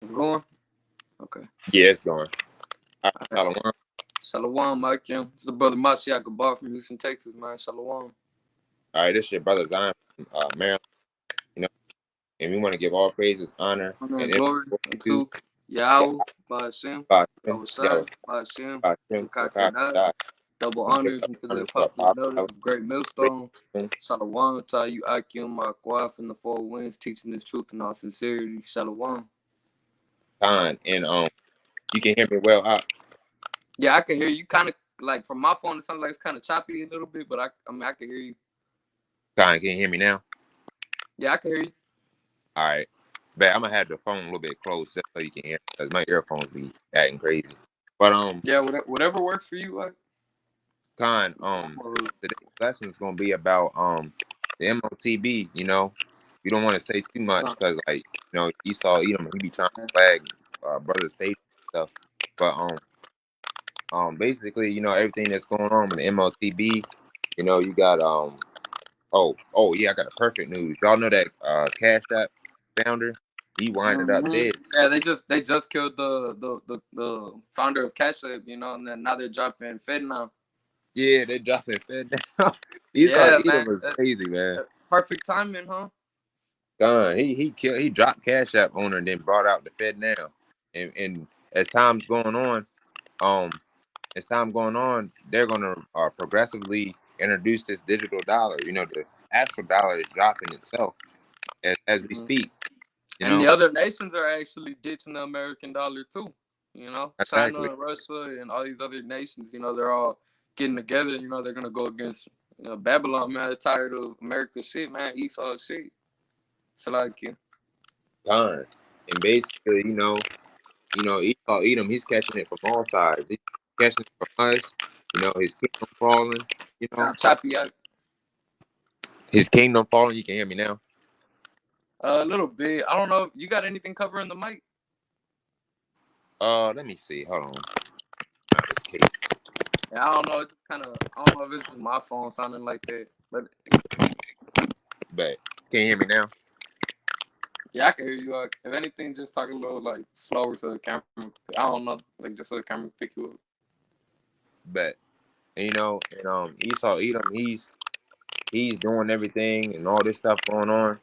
It's going? Okay. Yeah, it's going. All All right. right, Shalom. Shalom, Mike. It's the brother Mashiach Gabar from Houston, Texas, man. Shalom. All right, this your brother Zion from Maryland. You know, and we want to give all praises, honor, Honor and and everything glory to unto Yahweh, Ba'ashem, Bashim, Yahushai, Yahweh, Ba'ashem, Bashim, Wakah, Rakakwadash. God, Double and give honors the unto the honor to our apostles Papa, and elders Yahweh, of Great great Millstone. King, Shalom, Tayu Akim, Markwaf, and the four winds, teaching this truth in all sincerity. Shalom. Khan. And you can hear me well out. Yeah, I can hear you kind of like from my phone. It sounds like it's kind of choppy a little bit, but I mean, I can hear you. Khan, can you hear me now? Yeah, I can hear you. All right. But I'm gonna have the phone a little bit close just so you can hear because my earphones be acting crazy. But Yeah, whatever works for you. Like, Khan, today's lesson is gonna be about the Motb. You know, you don't want to say too much because Esau Edom, he be trying to flag brothers' page and stuff. But basically, everything that's going on with the Motb. You got oh yeah, I got a perfect news. Y'all know that Cash App founder, he winded up dead. Yeah, they just killed the founder of Cash App, and then now they're dropping Fed now. Yeah, they dropping Fed now. Esau Yeah, Edom man, was crazy, man. perfect timing, huh? Gone. He dropped Cash App on her and then brought out the Fed now. And as time's going on, um, they're gonna progressively introduce this digital dollar. The actual dollar is dropping itself as we Mhm. speak. You And the know other nations are actually ditching the American dollar too. exactly. China and Russia and all these other nations. They're all getting together. They're gonna go against Babylon. Man, they're tired of America shit, man. Esau shit. So like, yeah. Gone. And basically, Esau Edom, he's catching it from all sides. He's catching it from us. His kingdom falling. You know, Choppy out his kingdom falling. You can hear me now. a little bit. I don't know. You got anything covering the mic? Let me see. Hold on. Out this case. Yeah, I don't know. It's kind of. I don't know if it's just my phone sounding like that, but But can you hear me now? yeah, I can hear you. If anything, just talk a little like slower so the camera. I don't know, like just so the camera pick you up. But and Esau Edom, he's doing everything and all this stuff going on,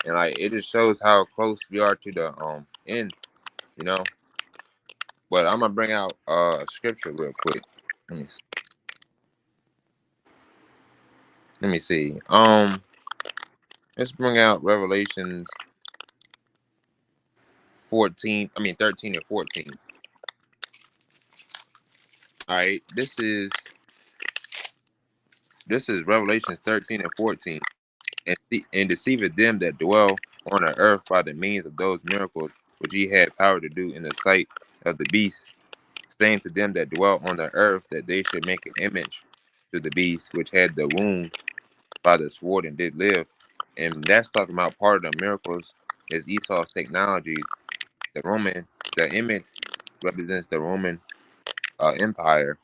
and like it just shows how close we are to the end. You know. But I'm gonna bring out a scripture real quick. Let me see. Let's bring out Revelations 14. I mean 13 and 14. All right. This is Revelations 13 and 14. And deceiveth them that dwell on the earth by the means of those miracles which he had power to do in the sight of the beast, saying to them that dwell on the earth that they should make an image to the beast which had the wound by the sword and did live. And that's talking about part of the miracles is Esau's technology. The image represents the Roman Empire,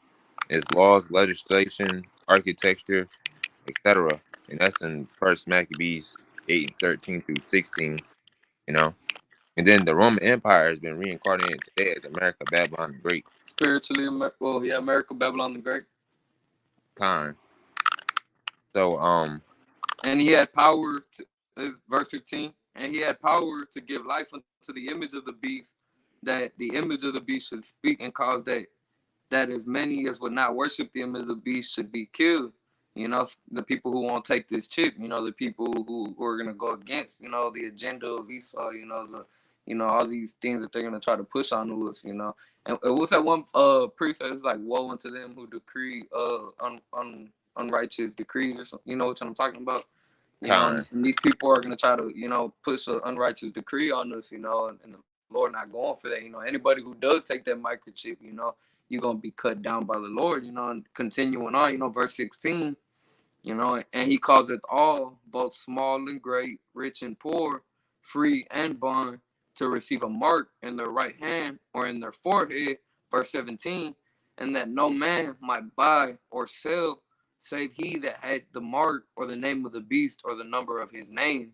its laws, legislation, architecture, etc. And that's in First Maccabees 8:13 through 16. You know, and then the Roman Empire has been reincarnated today as America, Babylon the Great. Spiritually, well, yeah, America, Babylon the Great, Khan. So and he had power. Is verse 15, and he had power to give life unto the image of the beast, that the image of the beast should speak and cause that as many as would not worship the image of the beast should be killed. The people who won't take this chip, the people who are gonna go against, the agenda of Esau, all these things that they're gonna try to push onto us, And what's that one priest that is like, woe unto them who decree unrighteous decrees or something, what I'm talking about? Khan. And these people are gonna try to, push an unrighteous decree on us, and the Lord not going for that. Anybody who does take that microchip, you're gonna be cut down by the Lord, and continuing on, verse 16, and he causeth all, both small and great, rich and poor, free and bond, to receive a mark in their right hand or in their forehead, verse 17, and that no man might buy or sell save he that had the mark or the name of the beast or the number of his name.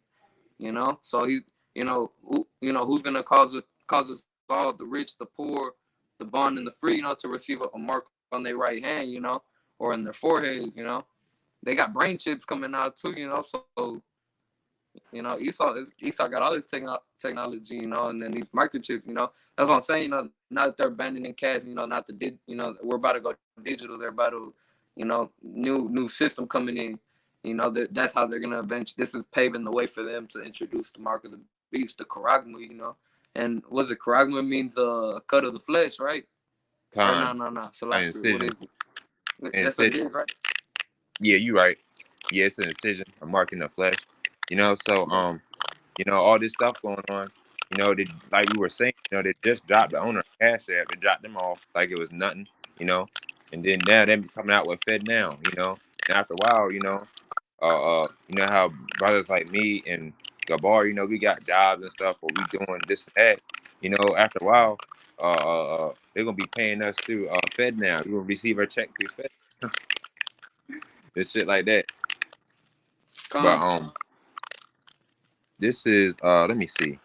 So he, who's gonna cause it? causes all the rich, the poor, the bond, and the free, to receive a mark on their right hand, or in their foreheads, They got brain chips coming out too, So Esau got all this technology, and then these microchips, That's what I'm saying, Not that they're abandoning cash, not we're about to go digital. They're about to, new system coming in. That's how they're gonna eventually. This is paving the way for them to introduce the mark of the beast, the charagma, And what's it? Charagma means cut of the flesh, right? Or no, Con, no, no. So an like, what incision, is it? an That's what it incision. is, right? Yeah, you right. Yeah, it's an incision, a mark in the flesh. So Yeah. all this stuff going on. Like we were saying, they just dropped the owner of Cash App. They dropped them off like it was nothing, you know. And then now they coming out with Fed now. And after a while, you know how brothers like me and Gabar, we got jobs and stuff, or we doing this and that. After a while, they're gonna be paying us through Fed now. You gonna receive our check through Fed and shit like that. But Come. this is let me see.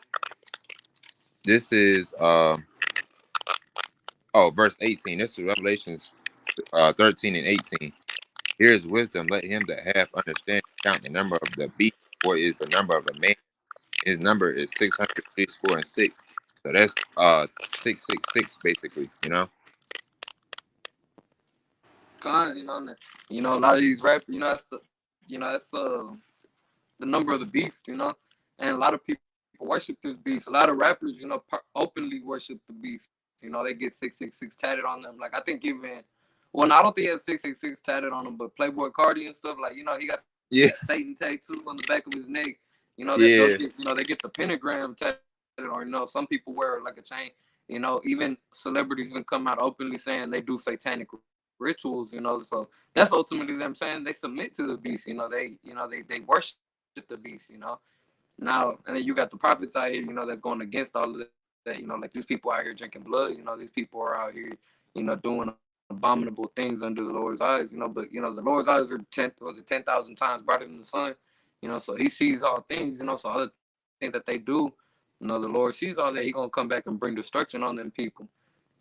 This is verse 18. This is Revelations 13 and 18. Here is wisdom. Let him that hath understanding count the number of the beast, for it is the number of a man. His number is 666. So that's 666 basically. Con, a lot of these rappers, that's the number of the beast, and a lot of people worship this beast. A lot of rappers, openly worship the beast. They get 666 tatted on them. Like I think even, well, no, I don't think he has 666 tatted on him, but Playboy Cardi and stuff, like he got that Yeah. Satan tattoo on the back of his neck. That those Yeah. get, they get the pentagram tatted, or some people wear like a chain. Even celebrities even come out openly saying they do satanic rituals. So that's ultimately them saying they submit to the beast. They worship the beast. Now, and then you got the prophets out here, that's going against all of that. Like these people out here drinking blood. These people are out here, doing abominable things under the Lord's eyes. But the Lord's eyes are 10,000 times brighter than the sun. So He sees all things. So other things that they do, the Lord sees all that. He gonna come back and bring destruction on them people.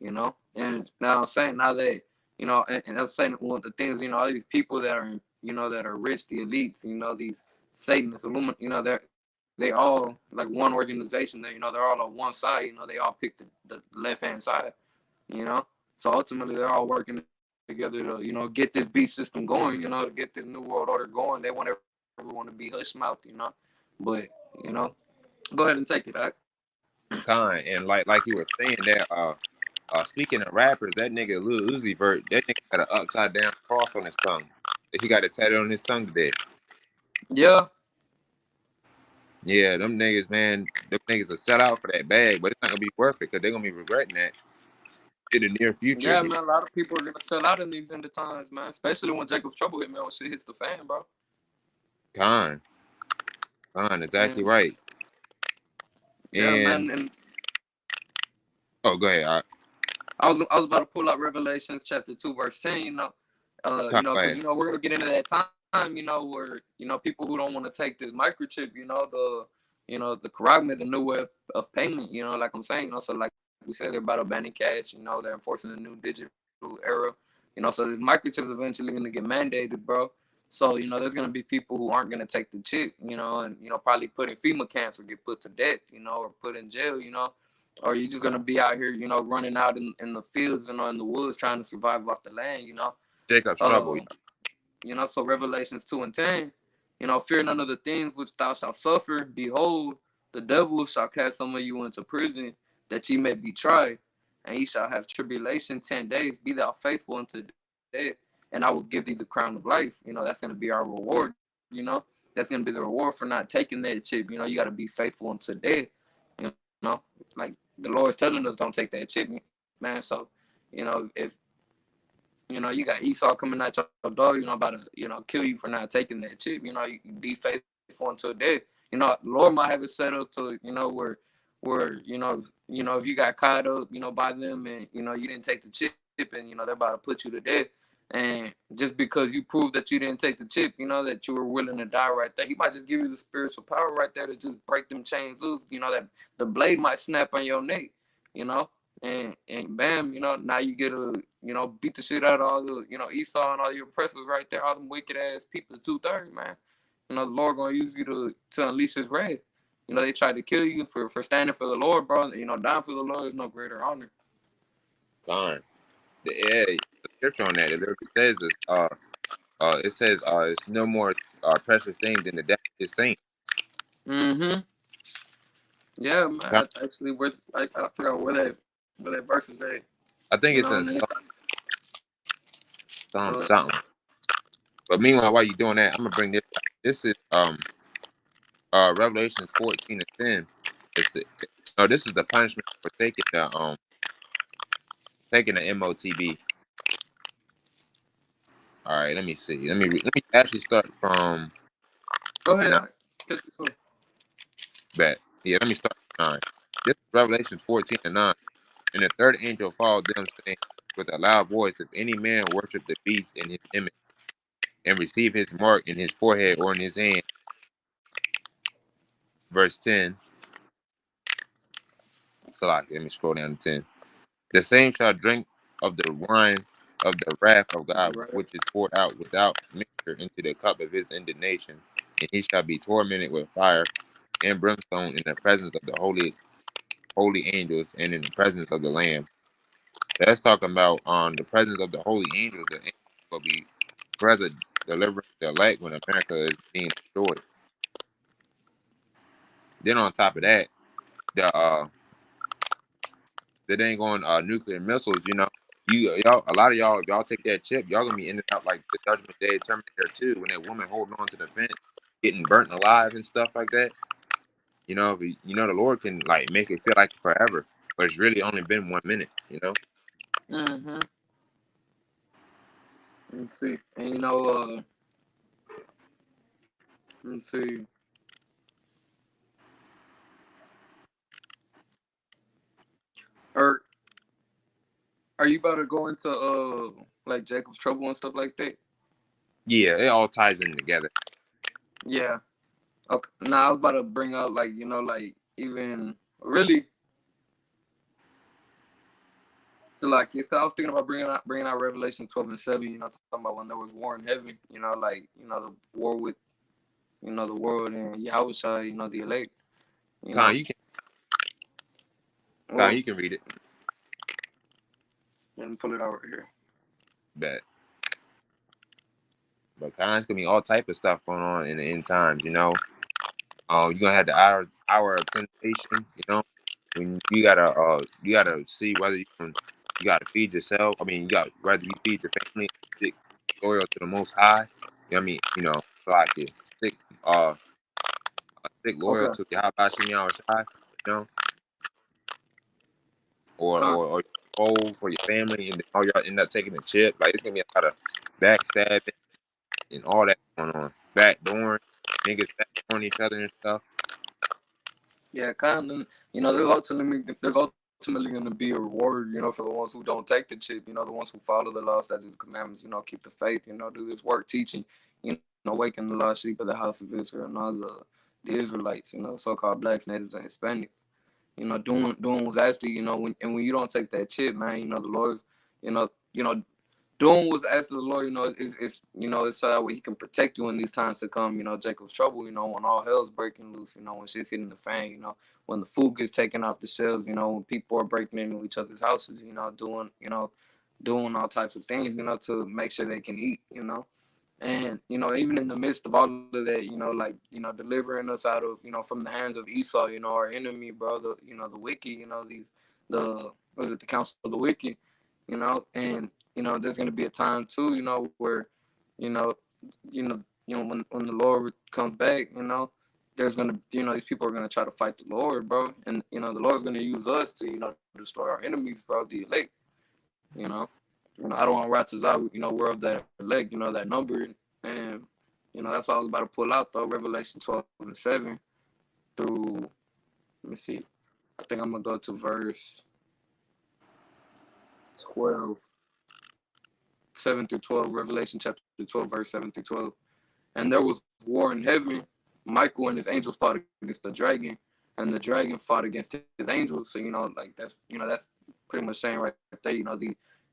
And now I'm saying now that and I'm saying one of the things, all these people that are that are rich, the elites, these Satanists, they all like one organization. They're all on one side. They all pick the left hand side. You know, so ultimately they're all working together to get this beast system going. To get this new world order going. They want everyone to be hush mouth. But go ahead and take it, Doc. Kind. And like you were saying that speaking of rappers, that nigga Lil Uzi Vert, that nigga got an upside down cross on his tongue. He got it tatted on his tongue today. Yeah, Yeah, them niggas, man, them niggas will sell out for that bag, but it's not gonna be worth it because they're gonna be regretting that in the near future. yeah, man. A lot of people are gonna sell out in these end of times, man. Especially when Jacob's trouble hit, man. When shit hits the fan, bro. Con, exactly And right. yeah, And man. And go ahead. I was about to pull out Revelations chapter 2 verse 10. Go Because ahead. we're gonna get into that time. Where people who don't want to take this microchip. The charagma, the new way of payment. Like I'm saying. So like we said, they're about to banning cash. They're enforcing a new digital era. So the microchip is eventually gonna get mandated, bro. So there's gonna be people who aren't gonna take the chip. And probably put in FEMA camps or get put to death. Or put in jail. Or you're just gonna be out here, running out in the fields and in the woods trying to survive off the land. Jacob's trouble. Uh, so Revelations 2 and 10, fear none of the things which thou shalt suffer. Behold, the devil shall cast some of you into prison, that ye may be tried, and ye shall have tribulation 10 days. Be thou faithful unto death, and I will give thee the crown of life. That's gonna be our reward. That's gonna be the reward for not taking that chip. You got to be faithful unto death. Like the Lord's telling us, don't take that chip, man. So, if you got Esau coming at your door, about to, kill you for not taking that chip. You be faithful until death. The Lord might have it set up to, where, if you got caught up, by them, and you didn't take the chip, and they're about to put you to death. And just because you prove that you didn't take the chip, that you were willing to die right there. He might just give you the spiritual power right there to just break them chains loose. That the blade might snap on your neck. you know, and bam, now you get a, beat the shit out of all the, Esau and all your oppressors right there, all them wicked ass people, 2/3, man. The Lord gonna use you to unleash His wrath. They tried to kill you for standing for the Lord, bro. Dying for the Lord is no greater honor. Gone. The scripture on that, it literally says this. It says, it's no more precious thing than the death of his saint. Mm-hmm. Yeah, man. Gone. Actually, I forgot where that verse is at. I think it's And in then Psalm uh, something. But meanwhile, while you're doing that, I'm gonna bring this out. This is Revelation 14:10. It's no, this is the punishment for taking the MOTB. All right, let me see. Let me actually start from go ahead. 9. Catch this one. Back. Yeah, let me start from 9. This is Revelation 14:9. And the third angel followed them, saying with a loud voice, if any man worship the beast in his image and receive his mark in his forehead or in his hand, verse 10. So let me scroll down to 10. The same shall drink of the wine of the wrath of God, Right. which is poured out without mixture into the cup of his indignation, and he shall be tormented with fire and brimstone in the presence of the holy angels and in the presence of the Lamb. That's talking about the presence of the holy angels. The angels will be present delivering the elect when America is being destroyed. Then on top of that, the they ain't going nuclear missiles. Y'all, a lot of y'all, if y'all take that chip, y'all gonna be in and out like the Judgment Day Terminator 2, when that woman holding on to the fence, getting burnt alive and stuff like that. The Lord can like make it feel like forever, but it's really only been 1 minute. Mm-hmm. Let's see. And let's see. Are are you about to go into like Jacob's trouble and stuff like that? Yeah, it all ties in together. Yeah. Okay. Now I was about to bring up like like even really to like it's 'cause I was thinking about bringing out Revelation 12:7. Talking about when there was war in heaven. Like the war with the world and Yahweh. The elect. You Con, know. you can, Con, Well, you can read it. let me pull it out right here. Bet. But Con, it's gonna be all type of stuff going on in the end times. You're gonna have the hour of temptation. When you gotta see whether you gotta feed yourself. I mean, you got whether you feed your family, stick loyal to the Most High. Like it, stick uh stick loyal Okay. to Yahweh Shem Yahweh Shai, you know, or fold for your family, and then all y'all end up taking a chip. Like it's gonna be a lot of backstabbing and all that going on. Backdooring, niggas backdooring each other and stuff. Yeah, kind of. There's ultimately going to be a reward, for the ones who don't take the chip. The ones who follow the law, statutes, and commandments. Keep the faith. Do this work, teaching. Waking the lost sheep of the house of Israel and all the Israelites. So-called blacks, natives, and Hispanics. Doing what's actually. When you don't take that chip, man, the Lord, you know, you know, doing what's asked of the Lord, it's so that way He can protect you in these times to come. Jacob's trouble. When all hell's breaking loose. When shit's hitting the fan. When the food gets taken off the shelves. When people are breaking into each other's houses. Doing all types of things. To make sure they can eat. And even in the midst of all of that, delivering us out of from the hands of Esau, our enemy, brother, the wicked, the was it the council of the wicked, and there's gonna be a time too, where you know, when the Lord comes back, there's gonna these people are gonna try to fight the Lord, bro, and the Lord's gonna use us to destroy our enemies, bro, the elect, you know. I don't want to rat us out. We're of that elect, that number, and that's what I was about to pull out though. Revelation 12:7 through. Let me see. I think I'm gonna go to verse 12, 7 through 12. Revelation chapter 12, verse 7 through 12. And there was war in heaven. Michael and his angels fought against the dragon, and the dragon fought against his angels. So like that's pretty much saying right there.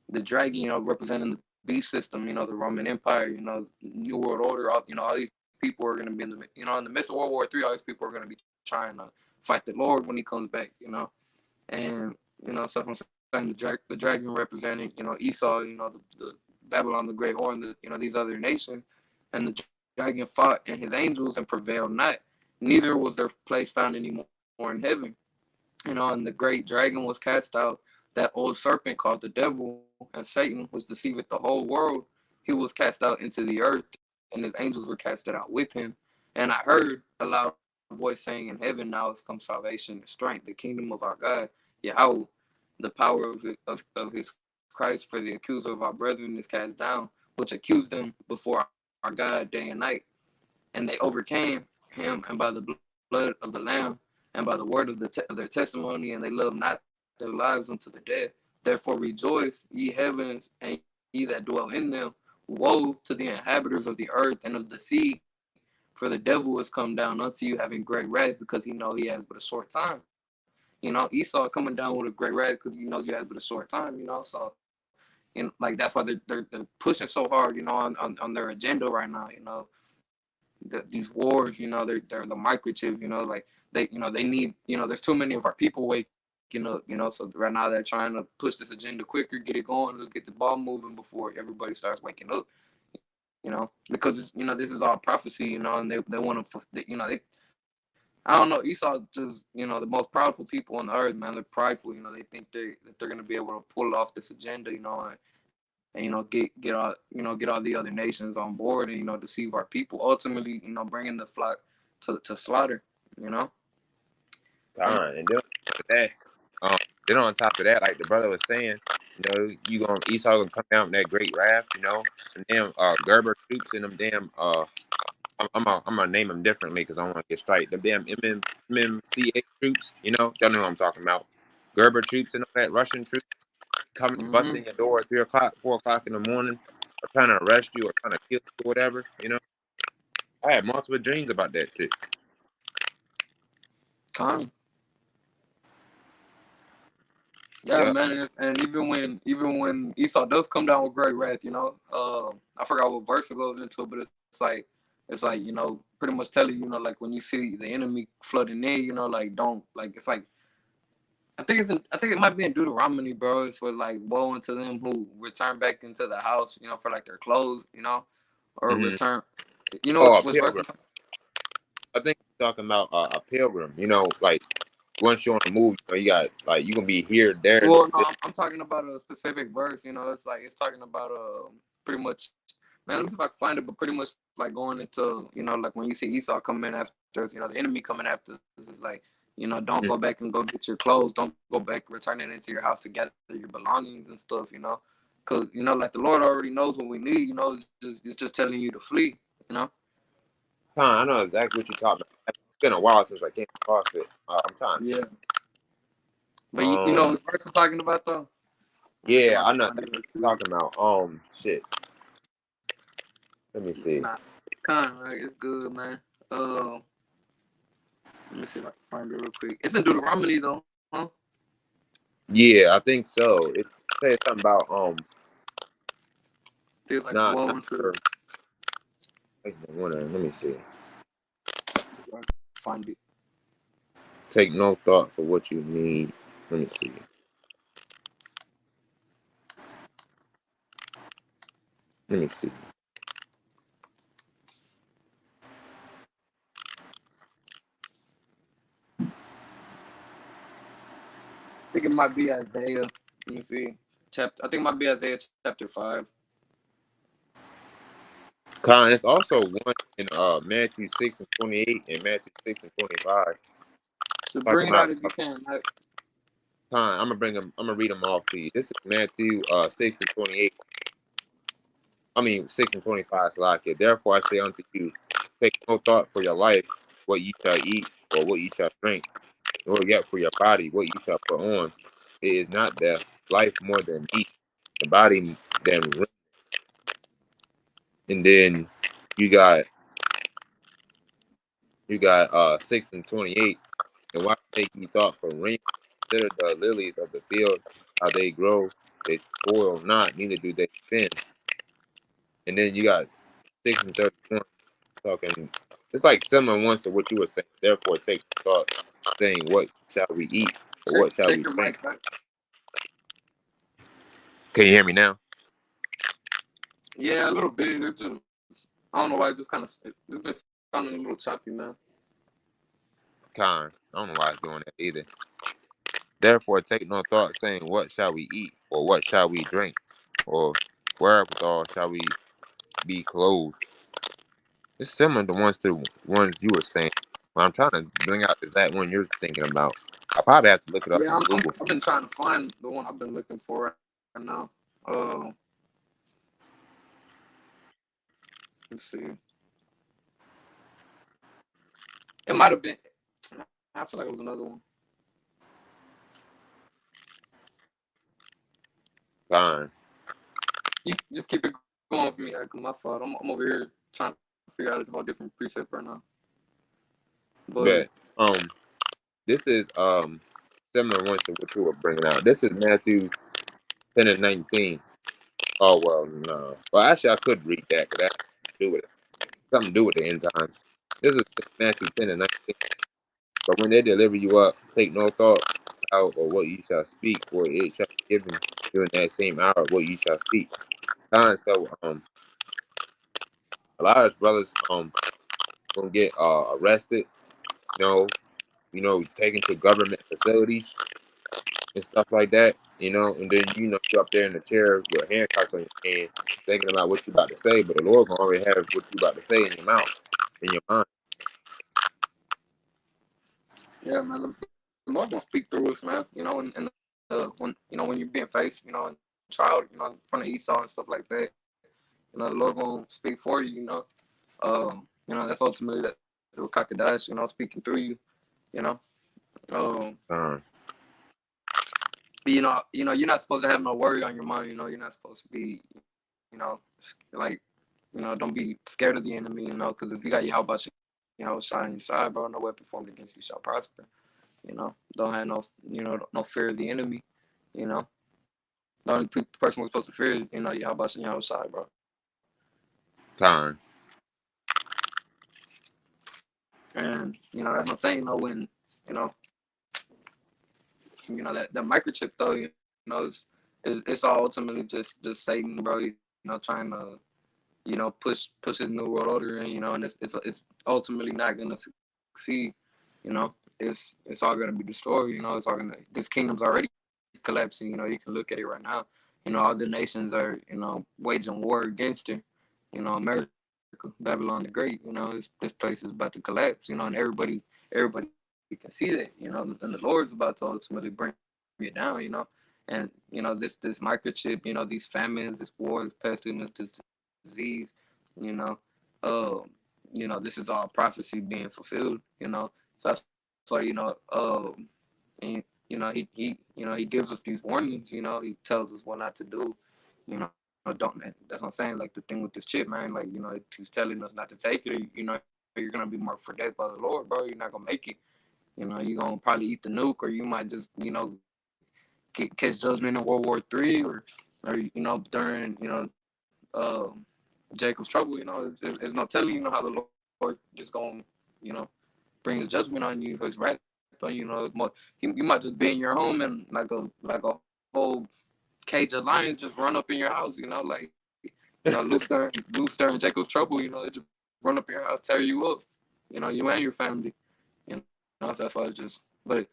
The dragon, representing the beast system. The Roman Empire. New World Order. All these people are going to be in the midst of World War III. All these people are going to be trying to fight the Lord when he comes back. And so I'm saying the dragon representing Esau. The Babylon the Great, or these other nations, and the dragon fought and his angels and prevailed not. Neither was their place found anymore in heaven. And the great dragon was cast out, that old serpent called the devil, and Satan, was deceived the whole world. He was cast out into the earth, and his angels were casted out with him. And I heard a loud voice saying in heaven, now has come salvation and strength, the kingdom of our God, Yahweh, the power of his Christ, for the accuser of our brethren is cast down, which accused them before our God day and night. And they overcame him, and by the blood of the Lamb, and by the word of their testimony, and they loved not their lives unto the death. Therefore rejoice, ye heavens, and ye that dwell in them. Woe to the inhabitants of the earth and of the sea, for the devil is come down unto you having great wrath, because he know he has but a short time. Esau coming down with a great wrath because he knows you has but a short time. Like that's why they're pushing so hard, on their agenda right now. These wars, they're the microchip. They need. There's too many of our people waking up. So right now they're trying to push this agenda quicker, get it going. Let's get the ball moving before everybody starts waking up. Because this is all prophecy. And they want to. I don't know. Esau just the most powerful people on the earth, man. They're prideful. They think that they're gonna be able to pull off this agenda. And get all the other nations on board, and deceive our people. Ultimately, bringing the flock to slaughter. You know, and Fine. And that, then on top of that, like the brother was saying, Esau gonna come down with that great wrath, and them Gerber troops and them damn I'm gonna name them differently because I don't want to get straight. The damn MMCA troops, y'all know who I'm talking about. Gerber troops and all that Russian troops coming busting your door at 3 o'clock, 4 o'clock in the morning, or trying to arrest you or trying to kill you or whatever. I had multiple dreams about that shit. con. Yeah, Yeah. man, and even when Esau does come down with great wrath, I forgot what verse it goes into, but it's like pretty much telling like when you see the enemy flooding in, like don't like it's like I think it might be in Deuteronomy, bro. It's for like woe unto them who return back into the house, for like their clothes, or Mm-hmm. return. Oh, a Which verse? pilgrim. I think you're talking about a pilgrim. Like once you're on the move, you got like you gonna be here, there, and Well, no, this. I'm talking about a specific verse. It's talking about pretty much. Man, let me see if I can find it. But pretty much like going into like when you see Esau coming in after us, the enemy coming after us, it's like don't go back and go get your clothes. Don't go back returning into your house to gather your belongings and stuff. Because like the Lord already knows what we need. It's just telling you to flee. You know. I know exactly what you're talking about. It's been a while since I came across it. I'm trying. Yeah. But you know Um, what verse I'm talking about though. Let me see if yeah, I I can know find exactly it real what you're quick. talking about. Shit. Let me see. Nah, kind right. It's good, man. Let me see if I can find it real quick. It's in Deuteronomy though, huh? Yeah, I think so. It's say something about Feels like not woe unto sure. Let me see. find it. Take no thought for what you need. Let me see. Let me see. I think it might be Isaiah. Let me see. Chapter. I think it might be Isaiah chapter 5. It's also one in Matthew 6:28 and Matthew 6:25. So Talking bring it about out if you can. Mike. I'm gonna bring them. I'm gonna read them off to you. This is Matthew 6:28. I mean 6:25. Salakia. Therefore I say unto you, take no thought for your life, what ye shall eat or what ye shall drink, nor yet for your body, what ye shall put on. It is not the life more than meat, the body than raiment. And then you got 6:28. And why take ye thought for raiment? Consider the lilies of the field, how they grow, they spoil not, neither do they spin. And then you got 6 and 31 talking. It's like similar ones to what you were saying. Therefore, take thought, saying, "What shall we eat, or what shall Check we your drink?" mic back. Can you hear me now? Yeah, a little bit. It just I don't know why it just kind of it's been sounding a little choppy, man. Con. I don't know why it's doing that either. Therefore, take no thought, saying, "What shall we eat, or what shall we drink, or wherewithal shall we be clothed?" It's similar to ones you were saying. But I'm trying to bring out the exact one you're thinking about. I probably have to look it up Yeah, on Google. I've been trying to find the one I've been looking for right now. Let's see. It might have been. I feel like it was another one. Con. You just keep it going for me, cause my fault. I'm over here trying to figure out a whole different precept right now. But But this is similar ones to what you were bringing out. This is Matthew 10 and 19. Oh well, no. Well, actually, I could read that because that do with something to do with the end times. This is Matthew 10 and 19. But when they deliver you up, take no thought how or what you shall speak, for it shall be given you in that same hour what you shall speak. So a lot of brothers gonna get arrested, taken to government facilities and stuff like that, and then you're up there in the chair with handcuffs on your hand, thinking about what you about to say, but the Lord gonna already have what you about to say in your mouth, in your mind. yeah, man, the Lord gonna speak through us, man. When you're being faced, in trial, in front of Esau and stuff like that. The Lord gonna speak for you. That's ultimately that crocodile, speaking through you. You know, um, Uh, but you're not supposed to have no worry on your mind. You're not supposed to be, like, don't be scared of the enemy. Because if you got Yahweh, shine your side, bro. No weapon formed against you shall prosper. Don't have no fear of the enemy. You know, the only person we're supposed to fear is, Yahweh and Yahweh side, bro. Con, And that's what I'm saying. You know, that microchip though, it's all ultimately just Satan, bro. Trying to push his new world order, and it's ultimately not gonna succeed. It's all gonna be destroyed. It's all gonna this kingdom's already collapsing. You can look at it right now. All the nations are waging war against her. America, Babylon the Great. This place is about to collapse. And everybody can see that. And the Lord's about to ultimately bring it down. And this microchip, these famines, this war, this pestilence, this disease, you know, uh, this is all prophecy being fulfilled. So that's why and he gives us these warnings. He tells us what not to do. Don't that's what I'm saying. Like the thing with this chip, man. Like he's telling us not to take it. Or, you're gonna be marked for death by the Lord, bro. You're not gonna make it. You're gonna probably eat the nuke, or you might just catch judgment in World War III, or during Jacob's trouble. There's no telling how the Lord just gonna bring his judgment on you, his wrath on you. You might just be in your home and like a whole cage of lions just run up in your house. Loose during Jacob's trouble. They just run up in your house, tear you up. You and your family. So that's why it's just. But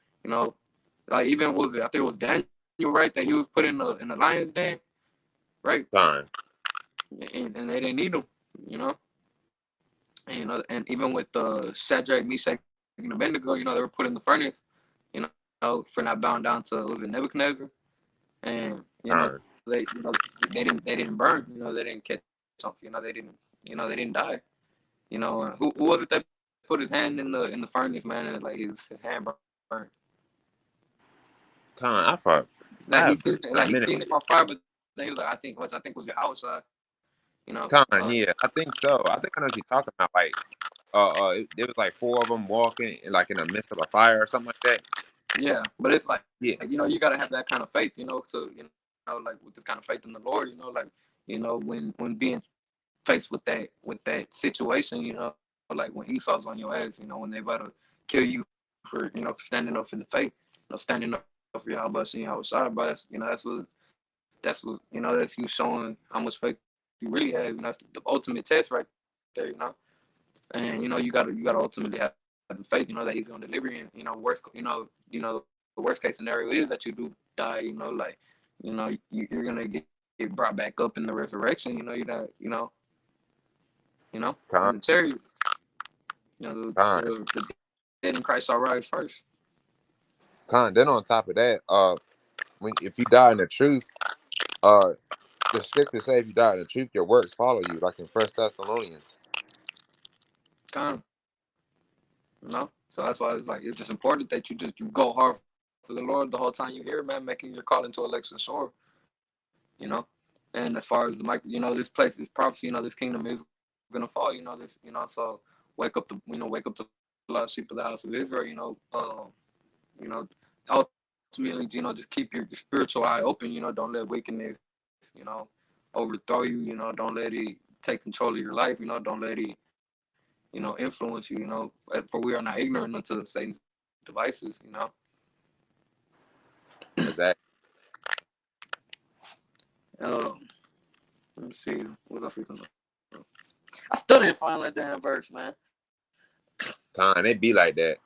like even what was it? I think it was Daniel, right? That he was put in the lion's den, right? con, And they didn't need him. You know. And even with Shadrach, Meshach, and Abednego, they were put in the furnace. For not bowing down to was it Nebuchadnezzar, and con, they didn't burn. They didn't catch on. They didn't die. Who was it that put his hand in the furnace, man, and like his hand burned? con. I thought Like I have he seen a it on minute. fire, but they like which I think was your outside. You know, Con, yeah, I think so. I think I know what you're talking about. Like There was like four of them walking like in the midst of a fire or something like that. Yeah, but it's like Yeah. you gotta have that kind of faith, to like with this kind of faith in the Lord, like when being faced with that situation, like when Esau's on your ass, when they about to kill you for for standing up for the faith, standing up for your Yahweh and Yahweh, bro. That's what that's you showing how much faith you really have. That's the ultimate test right there. And you gotta ultimately have the faith, that He's gonna deliver you. And the worst case scenario is that you do die. Like you're gonna get brought back up in the resurrection. You're not. In the Con, chariots. con, The dead in Christ shall rise first. con. Then on top of that, if you die in the truth, uh, the scriptures say if you die in the truth, your works follow you, like in First Thessalonians. Kind of, So that's why it's just important that you go hard for the Lord the whole time you're here, man, making your call into election sure. You know. And as far as the mic, this place, this prophecy, this kingdom is gonna fall. So wake up the lost sheep of the house of Israel. You know, ultimately, just keep your spiritual eye open. Don't let wickedness, overthrow you. Don't let it take control of your life. Don't let it, influence you. For we are not ignorant unto Satan's devices. Exactly. Um, let me see. What else we can do? I still didn't find that damn verse, man. Con, it be like that.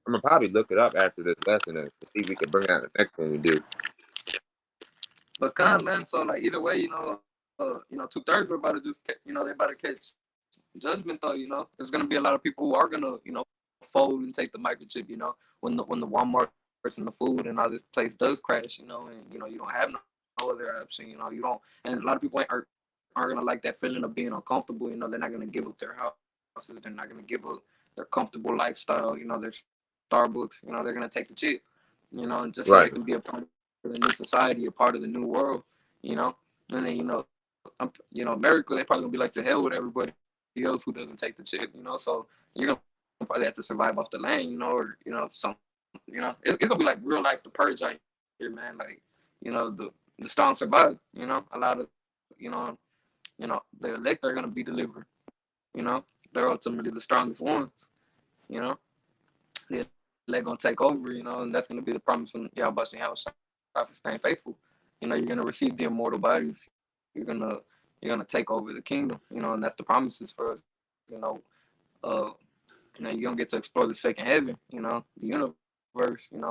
I'm gonna probably look it up after this lesson to see if we can bring out the next one we do. But man. So like either way, 2/3 are about to just, they about to catch judgment though. There's gonna be a lot of people who are gonna, fold and take the microchip. When the Walmarts and the food and all this place does crash. And you don't have no other option. You don't, and a lot of people aren't gonna like that feeling of being uncomfortable. They're not gonna give up their houses. They're not gonna give up their comfortable lifestyle. Their Starbucks. They're gonna take the chip. Just so they can be a part of the new society, a part of the new world. You know, and then America, they probably gonna be like to hell with everybody else who doesn't take the chip. So you're gonna probably have to survive off the land. It's gonna be like real life, the purge out here, man. The strong survive. A lot of the elect are gonna be delivered. They're ultimately the strongest ones. You know, the elect gonna take over. And that's gonna be the promise from y'all busting y'all for staying faithful. You're gonna receive the immortal bodies. You're gonna take over the kingdom. And that's the promises for us. You're gonna get to explore the second heaven. The universe. And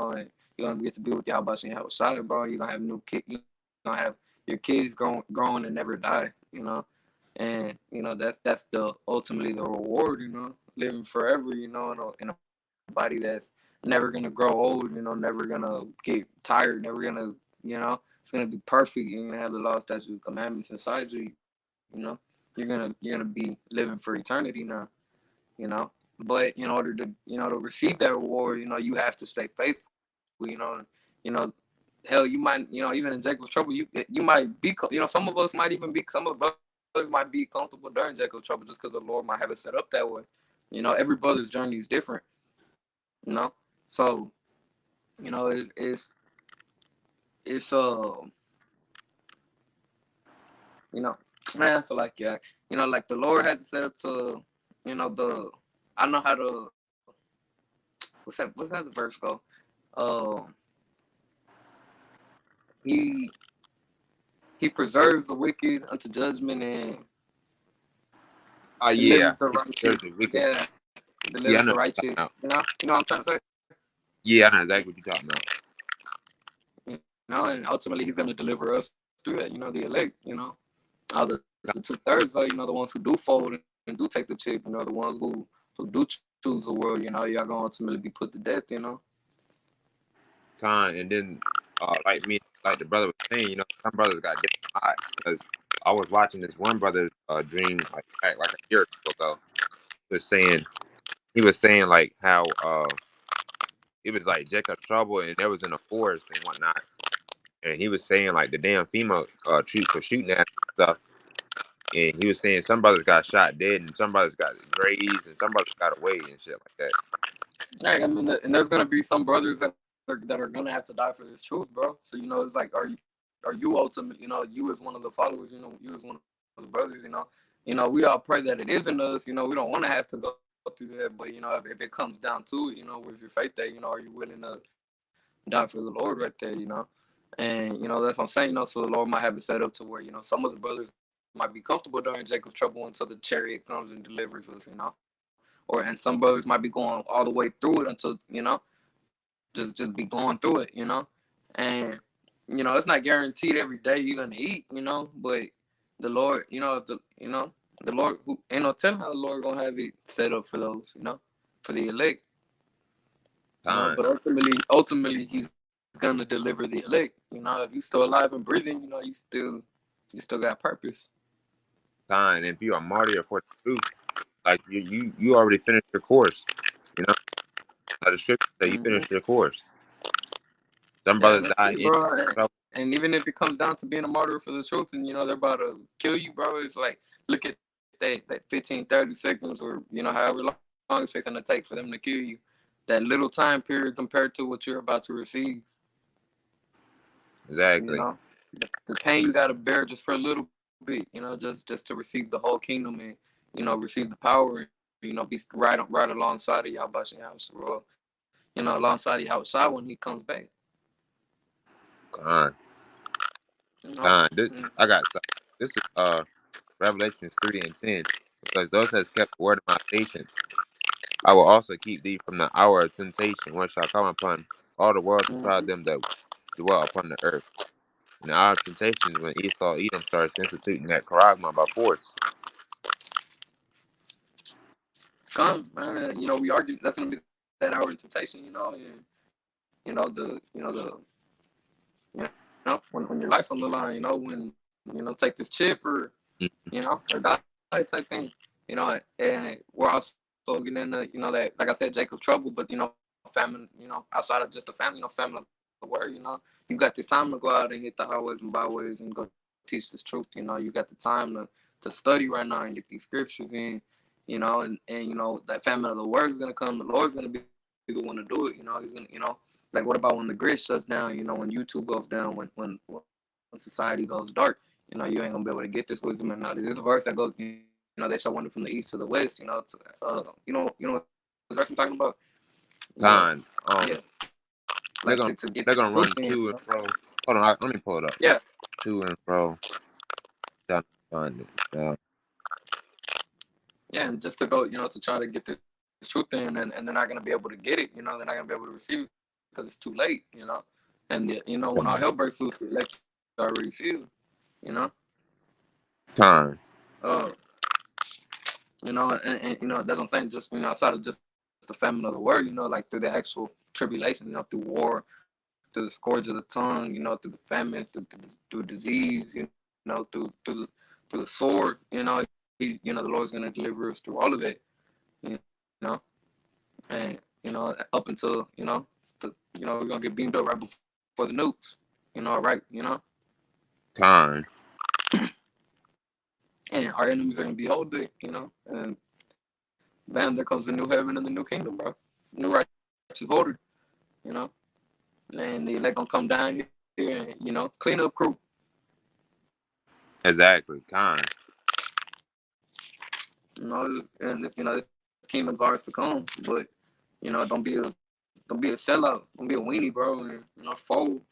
you're gonna get to be with y'all busting y'all side, bro. You're gonna have new kid. You're gonna have your kids growing and never die. And that's the ultimately the reward. Living forever. In a body that's never gonna grow old. Never gonna get tired. Never gonna it's gonna be perfect. You're gonna have the law, statutes, commandments inside you. You're gonna be living for eternity now. But in order to receive that reward, you have to stay faithful. Hell, you might, even in Jacob's trouble, you might be, some of us might even be, some of us might be comfortable during Jacob's trouble just because the Lord might have it set up that way. Every brother's journey is different. So it's it's you know man. So like yeah, like the Lord has it set up to the I know how to what's that the verse go? Uh, he he preserves the wicked unto judgment and Yeah. delivers the There's righteous. a wicked. Yeah, delivers Yeah, I the know what righteous. you're talking about. You know what I'm trying to say. Yeah, I know exactly what you're talking about. And ultimately he's gonna deliver us through that. The elect. All the 2/3 are the ones who do fold and do take the chip. The ones who do choose the world. Y'all gonna ultimately be put to death. Con, and then like the brother was saying, some brothers got different lives because I was watching this one brother dream like a year or two ago. He was saying like how it was like Jacob trouble and there was in a forest and whatnot, and he was saying like the damn female troops were shooting at him and stuff, And he was saying some brothers got shot dead, and some brothers got grazed, and some brothers got away and shit like that. Hey, I mean, and there's gonna be some brothers that are gonna have to die for this truth, bro. So it's like, are you ultimately, you as one of the followers, you as one of the brothers, we all pray that it isn't us, we don't want to have to go through that, but if it comes down to it, with your faith, that are you willing to die for the Lord right there, and that's what I'm saying, so the Lord might have it set up to where some of the brothers might be comfortable during Jacob's trouble until the chariot comes and delivers us, or and some brothers might be going all the way through it until just be going through it, and it's not guaranteed every day you're gonna eat, but the Lord, the Lord, who ain't no telling how the Lord gonna have it set up for those, for the elect, Time, but ultimately He's gonna deliver the elect, if you still alive and breathing, you still got purpose. time. If you're a martyr for the truth, like you already finished your course. You know, like the scripture say, you Mm-hmm. finished your course. Some Yeah, brothers that's die it, in bro. trouble. And even if it comes down to being a martyr for the truth, and they're about to kill you, bro, it's like, look at that 15, 30 seconds, or however long it's taking to take for them to kill you. That little time period compared to what you're about to receive. You Exactly. know, the pain you got to bear just for a little bit. Just to receive the whole kingdom, and receive the power. And, be right alongside of Yahweh Shai, alongside Yahweh Shai when He comes back. Time, You know. time. This, Mm. I got some. This is Revelations 3:10. Because those has kept the word of my patience, I will also keep thee from the hour of temptation, which shall come upon all the world to try Mm-hmm. them that dwell upon the earth. And the hour of temptation is when Esau Edom starts instituting that charagma by force. Come, man. We argue that's gonna be that hour of temptation, and when your life's on the line, when take this chip, or die type thing, and we're also getting into that, like I said, Jacob's trouble, but famine, outside of just the family, famine of the word, you got this time to go out and hit the highways and byways and go teach this truth, you got the time to study right now and get these scriptures in, and that famine of the word is gonna come. The Lord's gonna be the one to do it. He's gonna, like, what about when the grid shuts down? When YouTube goes down, when society goes dark, you ain't gonna be able to get this wisdom. And now there's a verse that goes, they shall wander from the east to the west. What verse I'm talking about? Well, Time. yeah, like They're to gonna get the they're truth gonna run in. to and fro. Hold on, let me pull it up. Yeah, To and fro. Trying to find it. yeah, and just to go, to try to get this truth in, and they're not gonna be able to get it. They're not gonna be able to receive it because it's too late. And when all hell breaks loose, the elect's already sealed. You know, Time. uh, and that's what I'm saying. Just outside of just the famine of the word, like through the actual tribulation, through war, through the scourge of the tongue, through the famines, through disease, through the sword, the Lord's gonna deliver us through all of that, you know, and up until we're gonna get beamed up right before the nukes, right, Time. and our enemies are gonna behold it, and bam, there comes the new heaven and the new kingdom, bro. New righteous order, you know, and the elect gonna come down here and clean up crew, Exactly. Time. and this kingdom's ours to come, but don't be a sellout, don't be a weenie, bro, and fold.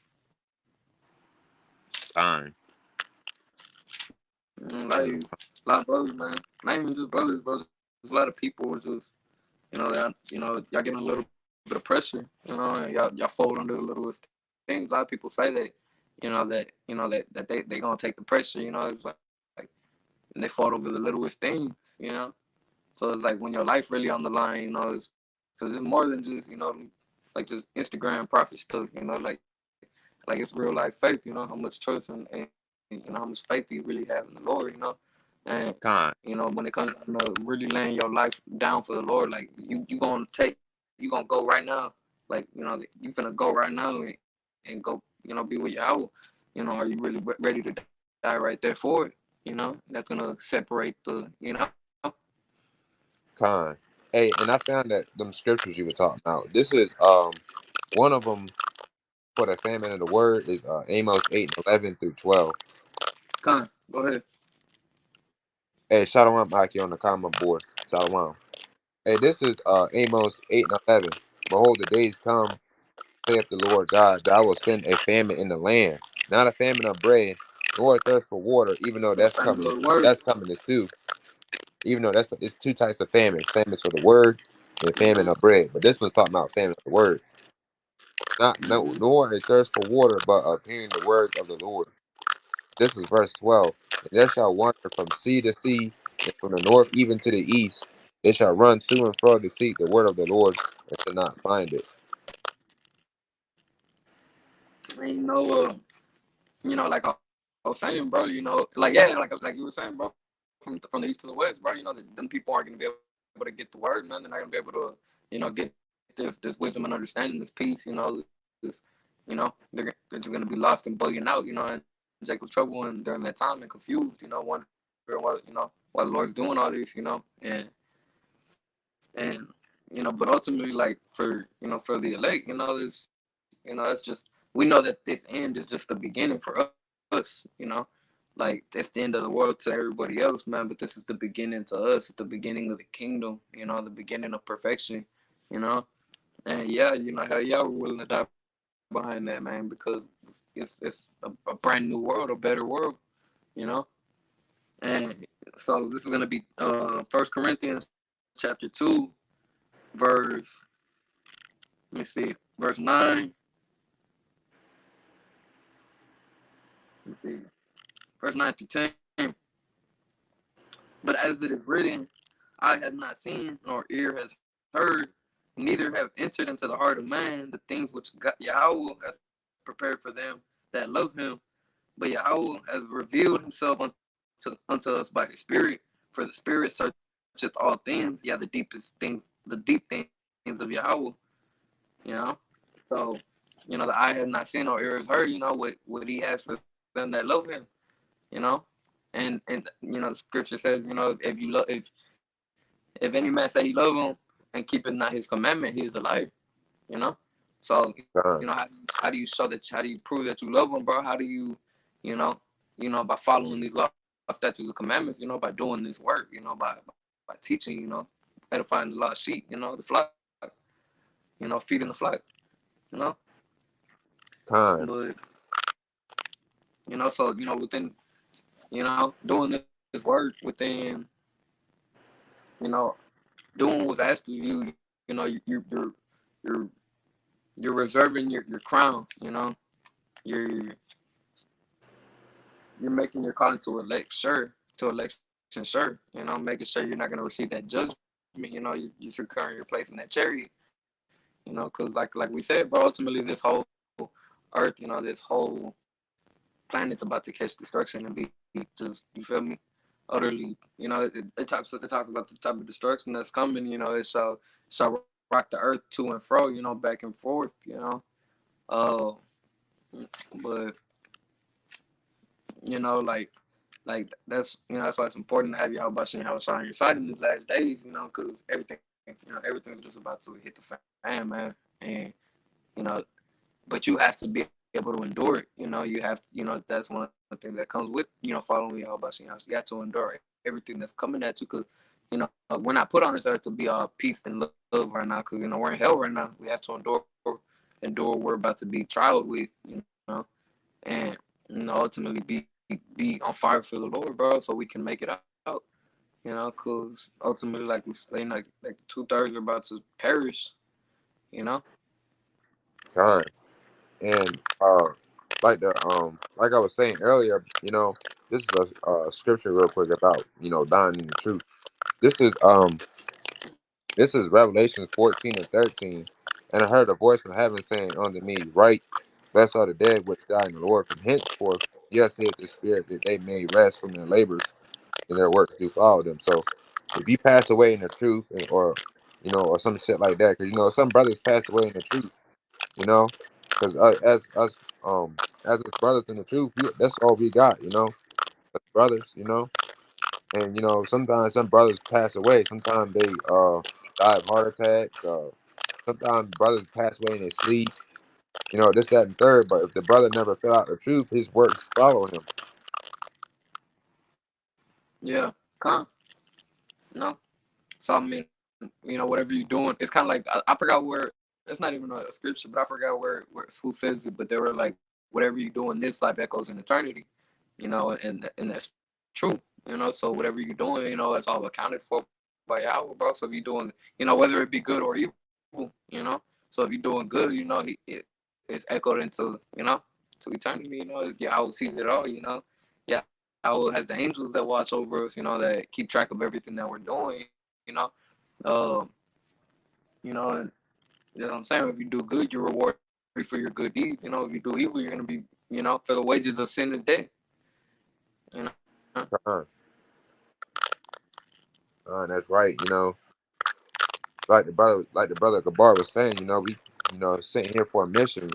Time. Like a lot of brothers, man, not even just brothers, bro. There's a lot of people who just y'all getting a little bit of pressure, and y'all fold under the littlest things. A lot of people say that, that they gonna take the pressure. It's like, and they fought over the littlest things. So it's like when your life really on the line, it's because it's more than just like just Instagram profit stuff. Like it's real life faith. How much trust and how much faith do you really have in the Lord. And Time. when it comes to really laying your life down for the Lord, like you gonna go right now, like you finna go right now and go be with Yahweh. Are you really ready to die right there for it? that's gonna separate Con. Hey, and I found that them scriptures you were talking about. This is one of them for the famine of the word is Amos 8:11 through 12. Go ahead. Hey, Shalom Aki on the comment board. Shalom. Hey, this is Amos 8:11. Behold, the days come, saith the Lord God, that I will send a famine in the land, not a famine of bread, nor a thirst for water, even though For the that's family coming. of the word. That's coming as too. Even though it's two types of famines: famines for the word and famine of bread. But this one's talking about famine of the word, not no, Mm-hmm. nor a thirst for water, but of hearing the words of the Lord. This is verse 12. And there shall wander from sea to sea, and from the north even to the east. They shall run to and fro to seek the word of the Lord, and shall not find it. And like I was saying, bro. Like yeah, like you were saying, bro. From the east to the west, bro. That them people aren't gonna be able to get the word, man. They're not gonna be able to, get this wisdom and understanding, this peace. They're just gonna be lost and bugging out. And Jacob's trouble and during that time and confused. Wondering why the Lord's doing all this. And but ultimately, like for the elect, it's just we know that this end is just the beginning for us. Like that's the end of the world to everybody else, man. But this is the beginning to us, the beginning of the kingdom. The beginning of perfection. You know, and yeah, hell yeah, we're willing to die behind that, man, because it's a brand new world, a better world. You know, and so this is gonna be First Corinthians chapter 2, verse. Let me see, verse 9. Let me see, verse 9 through 10. But as it is written, eye has not seen, nor ear has heard, neither have entered into the heart of man the things which Yahweh has prepared for them that love him. But Yahweh has revealed himself unto us by his Spirit. For the Spirit searcheth all things, yeah, the deep things of Yahweh. You know? So, the eye has not seen or ear has heard, what he has for them that love him, you know? And the scripture says, if any man say he love him and keepeth not his commandment, he is a liar, you know? So, God, how do you show that? How do you prove that you love him, bro? How do you know, by following these laws, statutes, and commandments, by doing this work, by teaching, edifying the lost sheep, the flock, feeding the flock, you know. kind, But so within doing this work within you know doing what's asked of you, you're you're reserving your crown, you're you're making your calling to election sure, making sure you're not going to receive that judgment, you're securing your place in that chariot, because like we said, bro, ultimately this whole earth, this whole planet's about to catch destruction and be just, you feel me, utterly, it talks about the type of destruction that's coming, it shall rock the earth to and fro, back and forth, uh but like that's that's why it's important to have your Yahweh Shem Yahweh Shai on your side in these last days, because everything's just about to hit the fan, man. And you know, but you have to be able to endure it. You have to, that's one of the things that comes with following Yahweh Shem Yahweh. You have to endure everything that's coming at you, because we're not put on this earth to be all peace and love right now, because we're in hell right now. We have to endure what we're about to be trialed with, and ultimately be on fire for the Lord, bro, so we can make it out. Because ultimately, like we saying, like 2/3 are about to perish. You know. kind. And like I was saying earlier, this is a scripture real quick about dying in the truth. This is um this is Revelation 14:13. And I heard a voice from heaven saying unto me, Write, blessed are the dead which die in the Lord from henceforth. Yes, said the Spirit, that they may rest from their labors and their works do follow them. So if you pass away in the truth, or some shit like that, because some brothers pass away in the truth, because as us brothers in the truth, that's all we got, as brothers, you know. And sometimes some brothers pass away. Sometimes they die of heart attacks. Sometimes brothers pass away in their sleep. This, that, and third. But if the brother never fell out the truth, his works follow him. Yeah, con. No. So I mean, whatever you're doing, it's kind of like I forgot where. It's not even a scripture, but I forgot where who says it. But they were like, whatever you do in this life echoes in eternity. And that's true. So whatever you're doing, it's all accounted for by Yahweh, bro. So if you're doing, whether it be good or evil. So if you're doing good, it's echoed to eternity. Yahweh sees it all. Yahweh has the angels that watch over us. That keep track of everything that we're doing. Um, and what I'm saying. If you do good, you're rewarded for your good deeds. If you do evil, you're gonna be, for the wages of sin is death. You know. Uh, that's right. Like the brother Gabar was saying, we, sitting here for a mission,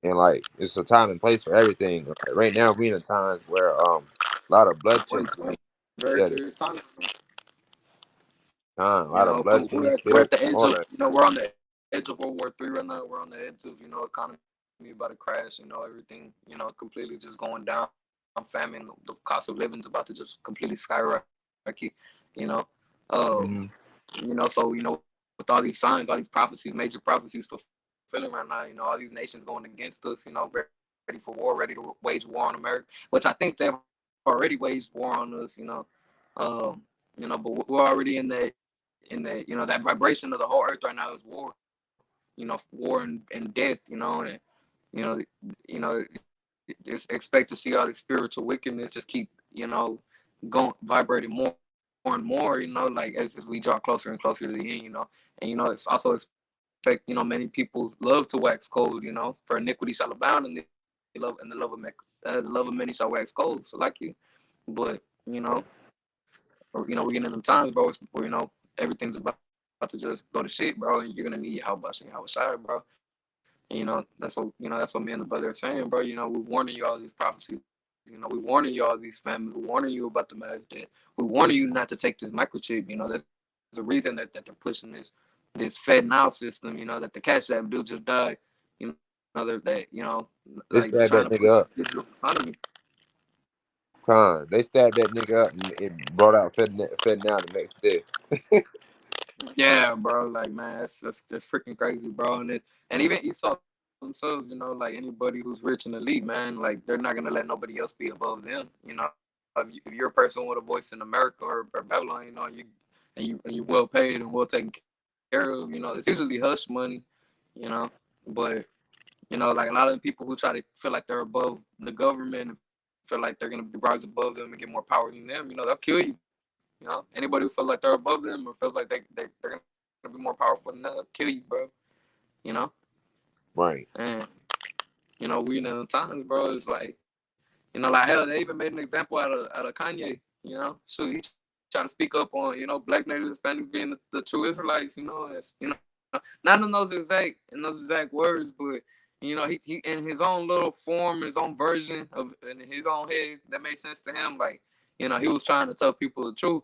and like it's a time and place for everything. Like, right now, we in a times where a lot of bloodshed is being Very together. serious time. A lot of blood We're being at, we're spilled, at the edge all of, that. we're on the edge of World War III right now. We're on the edge of, economy about to crash. Everything, completely just going down. Famine, the cost of living is about to just completely skyrocket. You know, uh, Hmm. so with all these signs, all these prophecies, major prophecies fulfilling right now. All these nations going against us. Ready for war, ready to wage war on America, which I think they've already waged war on us. But we're already in that that vibration of the whole earth right now is war. War and death. And you know, just expect to see all this spiritual wickedness just keep going vibrating more and more. Like as we draw closer and closer to the end. And it's also expect many people love to wax cold. For iniquity shall abound, and the love of many shall wax cold. So like you, but we're getting in them times, bro. Where everything's about to just go to shit, bro, and you're gonna need your help busting your outside, bro. That's what me and the brother are saying, bro. We're warning you all these prophecies. We're warning you all these families. We're warning you about the mass debt. We're warning you not to take this microchip. There's a reason that they're pushing this Fed Now system. That the Cash App dude just died. Like trying to push They stabbed that digital nigga up. economy. They stabbed that nigga up, and it brought out Fed Now the next day. Yeah, bro. Like, man, it's freaking crazy, bro. And even Esau themselves, like anybody who's rich and elite, man, like they're not gonna let nobody else be above them. If you're a person with a voice in America or Babylon, and you well paid and well taken care of, it's usually hush money, you know. But like a lot of the people who try to feel like they're above the government and feel like they're gonna rise above them and get more power than them, they'll kill you. Anybody who feels like they're above them or feels like they're gonna be more powerful than them, they'll kill you, bro. You know. Right. And we in the times, bro. It's like hell. They even made an example out of Kanye. So he trying to speak up on black natives, Hispanics being the true Israelites. Not in those exact words, but he in his own little form, his own version of in his own head that made sense to him. Like he was trying to tell people the truth.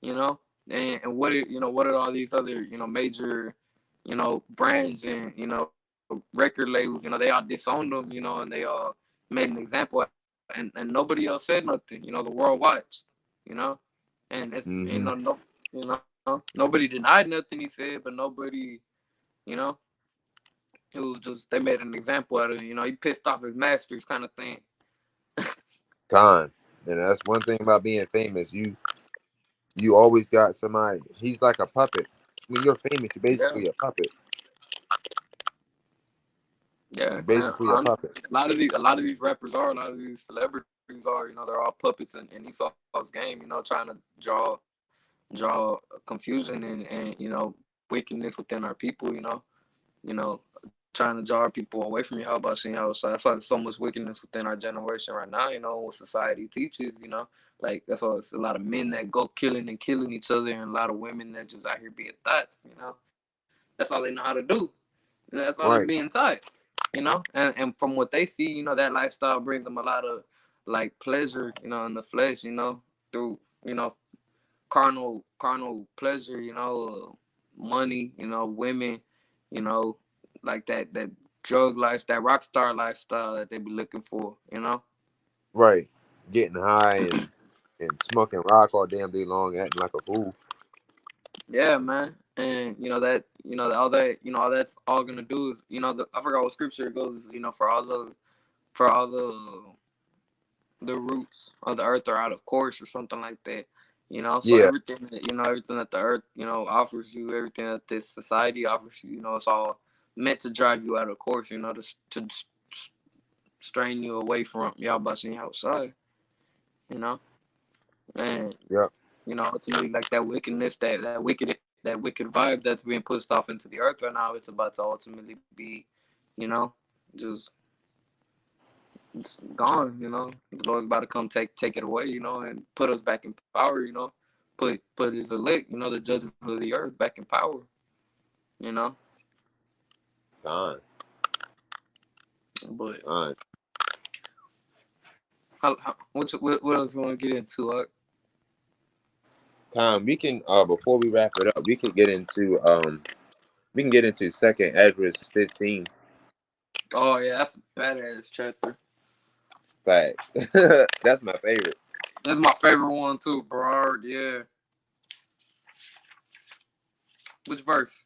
You know, and what did all these other major brands and record labels they all disowned them. And they made an example, and nobody else said nothing. The world watched. You know, and it's Hmm. no, nobody denied nothing he said, but nobody, you know, it was just they made an example out of it. He pissed off his masters, kind of thing. Con. And that's one thing about being famous. You always got somebody. He's like a puppet. When you're famous, you're Yeah, basically a puppet. yeah, You're man. basically a puppet. A lot of these rappers are, a lot of these celebrities are. They're all puppets in Esau's game. Trying to draw confusion and wickedness within our people. You know, trying to draw people away from you. How about seeing how so that's why there's so much wickedness within our generation right now. What society teaches. Like that's why it's a lot of men that go killing each other, and a lot of women that just out here being thoughts. That's all they know how to do. That's all they're Right. being taught. And from what they see, that lifestyle brings them a lot of like pleasure, in the flesh, through, carnal pleasure, money, women, you know, like that drug life, that rock star lifestyle that they be looking for. Right. Getting high and smoking rock all damn day long, acting like a fool. Yeah, man. And that all that all that's all gonna do is I forgot what scripture it goes, for all the roots of the earth are out of course or something like that. So Yeah, everything that the earth, offers you, everything that this society offers you, it's all meant to drive you out of course, to strain you away from y'all busting outside, you know, and yep, ultimately like that wickedness, that wicked vibe that's being pushed off into the earth right now, it's about to ultimately be, you know, just it's gone. The Lord's about to come take it away, and put us back in power. Put His elect, the judges of the earth, back in power. You know, fine, but fine. what else you want to get into? We can before we wrap it up, we can get into Second Ezra 15. Oh yeah, that's a badass chapter. Facts. That's my favorite. That's my favorite one too, bro. Yeah. Which verse?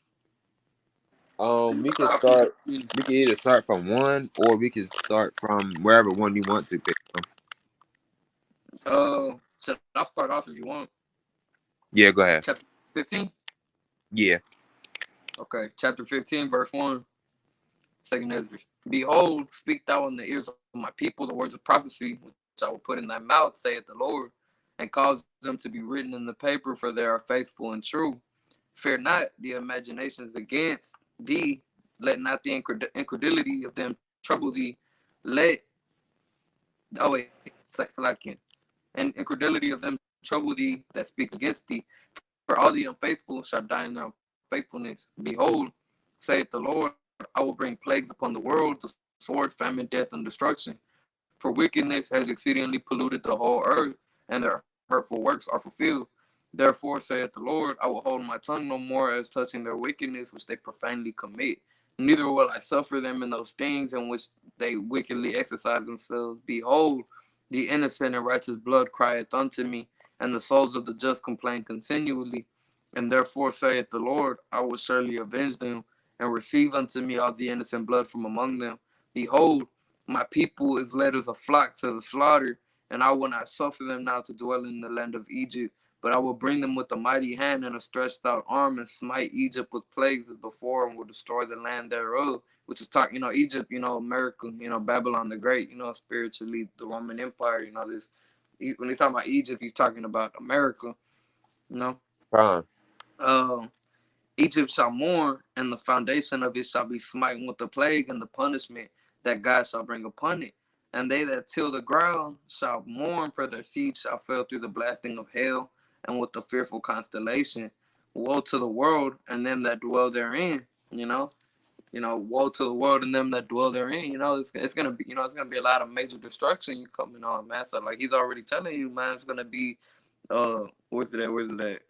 We can start. We can either start from one, or we can start from wherever one you want to pick from. So I'll start off if you want. Yeah, go ahead. Chapter 15. Yeah, Okay, chapter 15, verse 1. Second Ezra. Behold, speak thou in the ears of my people the words of prophecy, which I will put in thy mouth, saith the Lord, and cause them to be written in the paper, for they are faithful and true. Fear not the imaginations against thee. Let not the incredulity of them trouble thee. Let, oh wait, Salakian. And incredulity of them trouble thee that speak against thee. For all the unfaithful shall die in their unfaithfulness. Behold, saith the Lord, I will bring plagues upon the world, the sword, famine, death, and destruction. For wickedness has exceedingly polluted the whole earth, and their hurtful works are fulfilled. Therefore, saith the Lord, I will hold my tongue no more as touching their wickedness which they profanely commit. Neither will I suffer them in those things in which they wickedly exercise themselves. Behold, the innocent and righteous blood crieth unto me, and the souls of the just complain continually. And therefore, saith the Lord, I will surely avenge them, and receive unto me all the innocent blood from among them. Behold, my people is led as a flock to the slaughter, and I will not suffer them now to dwell in the land of Egypt. But I will bring them with a mighty hand and a stretched out arm, and smite Egypt with plagues as before, and will destroy the land thereof. Which is talking, Egypt, America, Babylon the Great, spiritually the Roman Empire, this. When he's talking about Egypt, he's talking about America, you know. fine. Um, Egypt shall mourn, and the foundation of it shall be smitten with the plague and the punishment that God shall bring upon it. And they that till the ground shall mourn, for their seed shall fail through the blasting of hell and with the fearful constellation. Woe to the world and them that dwell therein. Woe to the world and them that dwell therein. It's gonna be, it's gonna be a lot of major destruction you coming on, man. So like he's already telling you, man, it's gonna be where's it at?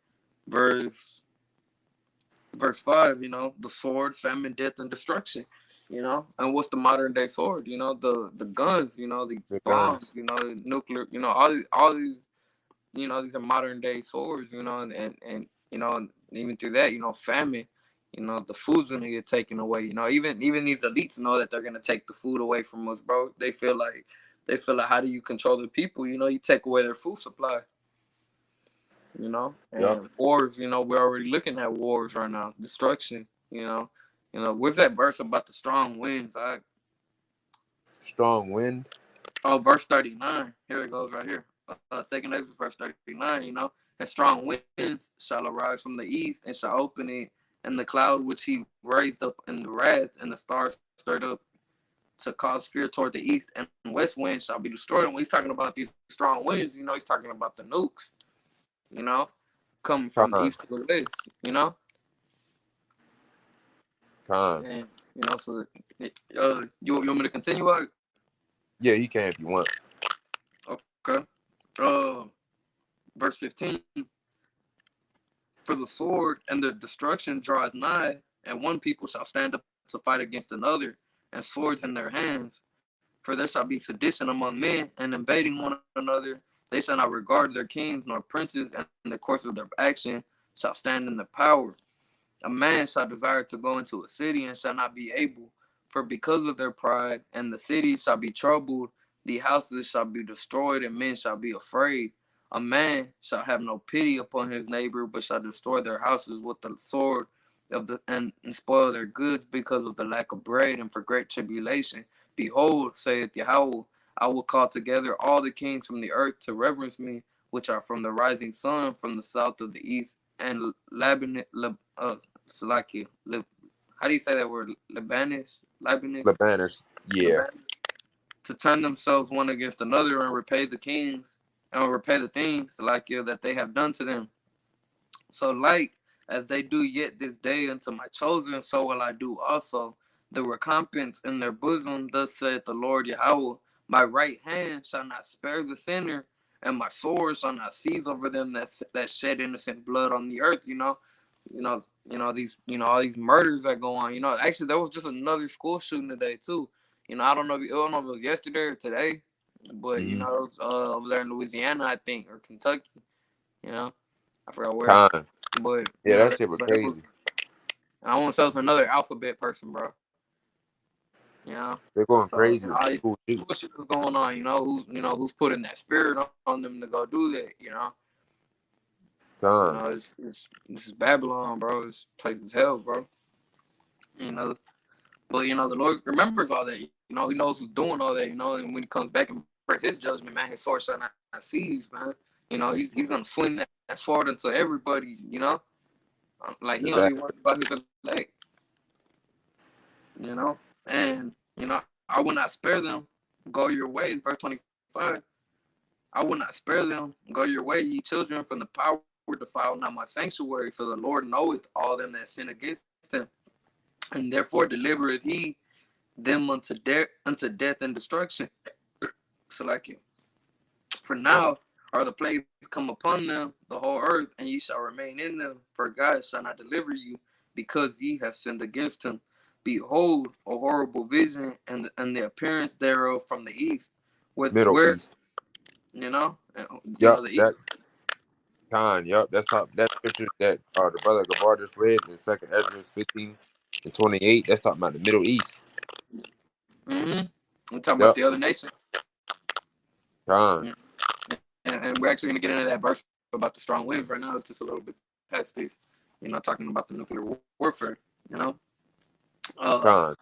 Verse 5, the sword, famine, death, and destruction. And what's the modern day sword? The guns, the The bombs, guns. nuclear, all these, these are modern day swords, and and even through that, famine, the food's gonna get taken away. Even these elites know that they're gonna take the food away from us, bro. They feel like how do you control the people? You take away their food supply. Yep. And wars, we're already looking at wars right now, destruction. Where's that verse about the strong winds? Strong wind. Oh, verse 39. Here it goes right here. Second Exodus, verse 39. And strong winds shall arise from the east and shall open it, and the cloud which he raised up in the wrath, and the stars stirred up to cause fear toward the east and west winds shall be destroyed. And when he's talking about these strong winds, he's talking about the nukes, you know, coming from the east to Time. the west. Time. And so you want me to continue? Yeah, you can if you want. Okay. Uh, verse 15. For the sword and the destruction draweth nigh, and one people shall stand up to fight against another, and swords in their hands. For there shall be sedition among men, and invading one another. They shall not regard their kings nor princes, and the course of their action shall stand in the power. A man shall desire to go into a city and shall not be able, for because of their pride, and the city shall be troubled, the houses shall be destroyed, and men shall be afraid. A man shall have no pity upon his neighbor, but shall destroy their houses with the sword and spoil their goods because of the lack of bread and for great tribulation. Behold, saith Yahweh, I will call together all the kings from the earth to reverence me, which are from the rising sun, from the south of the east, and Lebanon, Salakia. How do you say that word? Lebanese? Lebanese? Lebaners. Yeah. Lebanese? To turn themselves one against another and repay the kings and repay the things, Salakia, that they have done to them. So, like as they do yet this day unto my chosen, so will I do also. The recompense in their bosom, thus saith the Lord Yahweh, my right hand shall not spare the sinner, and my sword shall not seize over them that shed innocent blood on the earth. These, all these murders that go on. Actually, there was just another school shooting today too. I don't know if it was yesterday or today, but Mm-hmm. it was over there in Louisiana, I think, or Kentucky. You know, I forgot where. Con. But Yeah, that shit was but it was. crazy. I want to say it's another alphabet person, bro. You know, They're going so crazy with all these school shootings. school shit is going on. Who's putting that spirit on them to go do that. Con. It's this is Babylon, bro. This place is hell, bro. You know, but the Lord remembers all that. He knows who's doing all that. And when he comes back and brings his judgment, man, his sword shall not seize, man. He's gonna swing that sword into everybody. Like he only Exactly. worried about his elect. you know. And I will not spare them. Go your ways, verse 25. I will not spare them. Go your way, ye children, from the power defile not my sanctuary, for the Lord knoweth all them that sin against him, and therefore delivereth he them unto death and destruction. So like you. For now are the plagues come upon them, the whole earth, and ye shall remain in them, for God shall not deliver you, because ye have sinned against him. Behold, a horrible vision, and the appearance thereof from the east, Middle where East. the Yup. east. That Con. Yup. That's top. That scripture that the brother Gabar just read in Second Ezra 15 and 28. That's talking about the Middle East. Mm-hmm. I'm talking about Yup. the other nation. Con. And we're actually going to get into that verse about the strong winds right now. It's just a little bit past this, talking about the nuclear warfare, you know. Uh, Con.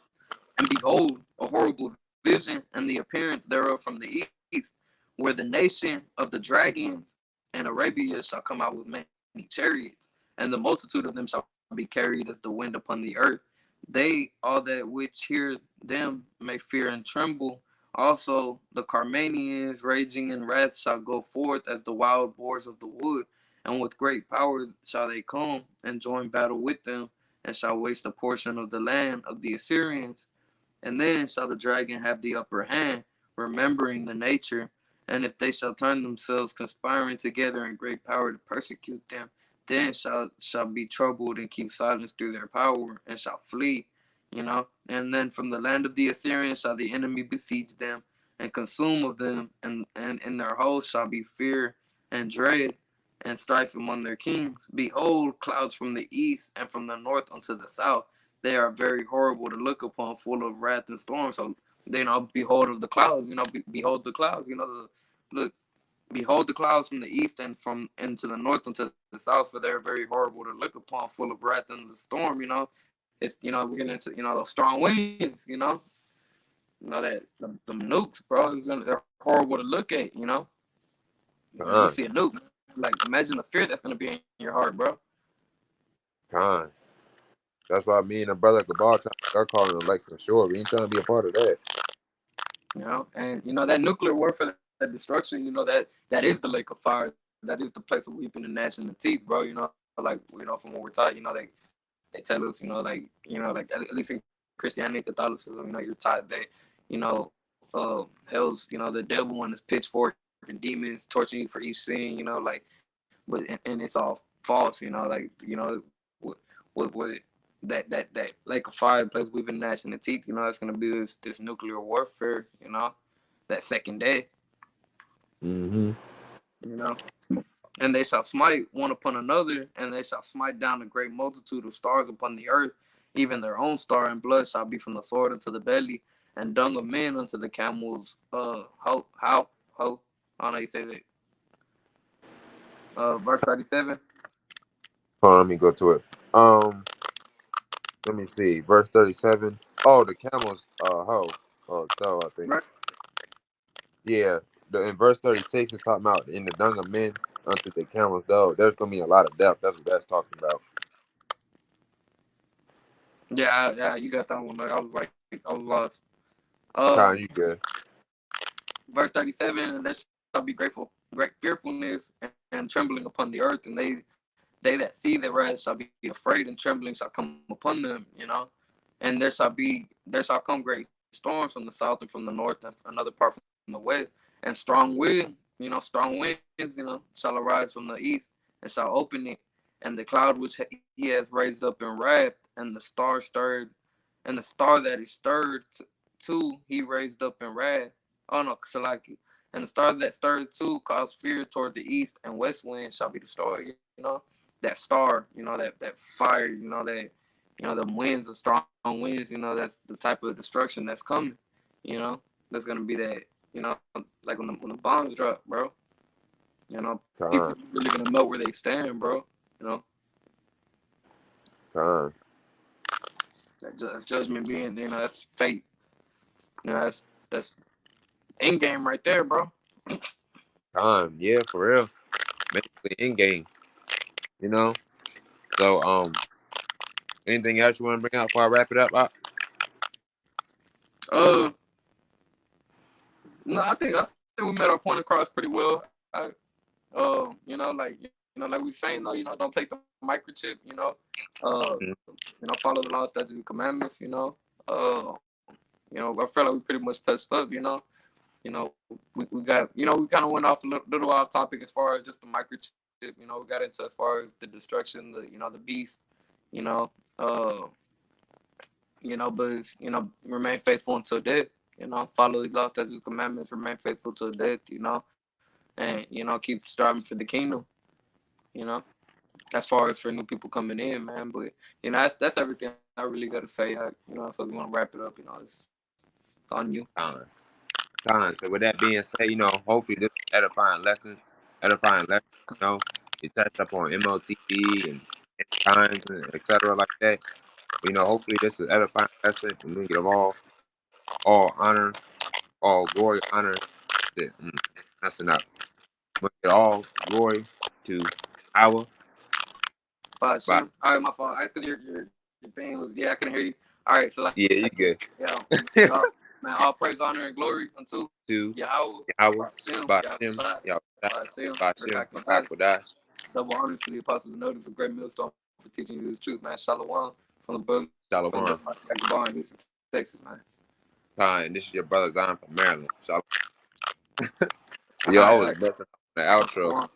and behold, a horrible vision, and the appearance thereof from the east, where the nation of the dragons and Arabia shall come out with many chariots, and the multitude of them shall be carried as the wind upon the earth. They, all that which hear them, may fear and tremble. Also, the Carmanians, raging in wrath, shall go forth as the wild boars of the wood, and with great power shall they come and join battle with them, and shall waste a portion of the land of the Assyrians. And then shall the dragon have the upper hand, remembering the nature. And if they shall turn themselves, conspiring together in great power to persecute them, then shall be troubled and keep silence through their power, and shall flee. And then from the land of the Assyrians shall the enemy besiege them, and consume of them, and in their host shall be fear and dread, and strife among their kings. Behold, clouds from the east and from the north unto the south, they are very horrible to look upon, full of wrath and storm. So, behold of the clouds, behold the clouds, look, behold the clouds from the east and from into the north and to the south, for they're very horrible to look upon, full of wrath and the storm. It's we're getting into those strong winds, that the nukes, bro. They're horrible to look at. You see Con. a nuke, like imagine the fear that's gonna be in your heart, bro. Con. That's why me and the brother Gabar trying to start calling the lake for sure. We ain't trying to be a part of that. And that nuclear warfare, that destruction, that is the lake of fire. That is the place of weeping and gnashing of teeth, bro. From what we're taught, they tell us, at least in Christianity, Catholicism, you're taught that, hell's, the devil and his pitchfork, demons, torturing you for each sin, you know, like, but and it's all false, you know, like, you know, what that lake of fire place we've been gnashing the teeth, you know, it's gonna be this nuclear warfare, you know, that second day, Mm-hmm. you know. And they shall smite one upon another, and they shall smite down a great multitude of stars upon the earth, even their own star, and blood shall be from the sword unto the belly, and dung of men unto the camels. How I don't know how you say that. Verse 37. Hold on, let me go to it. Let me see. Verse 37. Oh, the camels, though, I think. Right. Yeah. In verse 36, it's talking about in the dung of men unto the camels, though. There's going to be a lot of depth. That's what that's talking about. Yeah, you got that one. Like, I was lost. Uh, Kyle, you good. Verse 37. And there shall be great fearfulness and trembling upon the earth, and they that see the wrath shall be afraid, and trembling shall come upon them, you know. And there shall come great storms from the south and from the north and another part from the west, and strong wind, you know, strong winds, you know, shall arise from the east and shall open it, and the cloud which he has raised up in wrath, and the star stirred, and the star that is stirred too, he raised up in wrath. Oh no, Salaki. And the star that stirred too caused fear toward the east, and west wind shall be destroyed, you know. That star, you know, that fire, you know, the winds, the strong winds, you know, that's the type of destruction that's coming, you know. That's gonna be that, you know, like when the bombs drop, bro. You know, people Kyle, really gonna know where they stand, bro. You know, Kyle, that's judgment being, you know, that's fate. You know, that's end game right there, bro. Kyle. Yeah, for real. Basically, in game, you know? So, anything else you want to bring out before I wrap it up? Uh, no, I think we met our point across pretty well. You know, like we saying though, you know, don't take the microchip. You know, Mhm. you know, follow the law, statutes, and commandments. You know, I feel like we pretty much touched up. You know, we got, you know, we kind of went off a little off topic as far as just the microchip. You know, we got into as far as the destruction, you know, the beast. You know, uh, but remain faithful until death. You know, follow these laws, statutes, commandments. Remain faithful till death. You know, and keep striving for the kingdom. You know, as far as for new people coming in, man. But that's everything I really got to say. So we want to wrap it up. It's on you. Kyle. Kyle. So, with that being said, hopefully this is edifying lesson, you touched up on MOTB and times and et cetera like that. Hopefully this is edifying lesson and we give all honor, all glory, honor. That's enough. We give all glory to our But body. Shim, all right, my fault. I said your thing was, yeah, I couldn't hear you. All right, so like, Yeah, you good. yeah, man, all praise, honor, and glory unto To Yahweh, Yahweh, Shim, Bashim, Yahweh, Yahweh, Shim, Bashim, Rakakadash. Rakakwadash. Double honors to the apostles and notice, a great millstone for teaching you this truth, man. Shalom from the brother from the Shalom. Bar in Houston, Texas, man. Khan, this is your brother Zion from Maryland. Shalom. All Yo, right, I all was right. messing up on the outro. Shalom.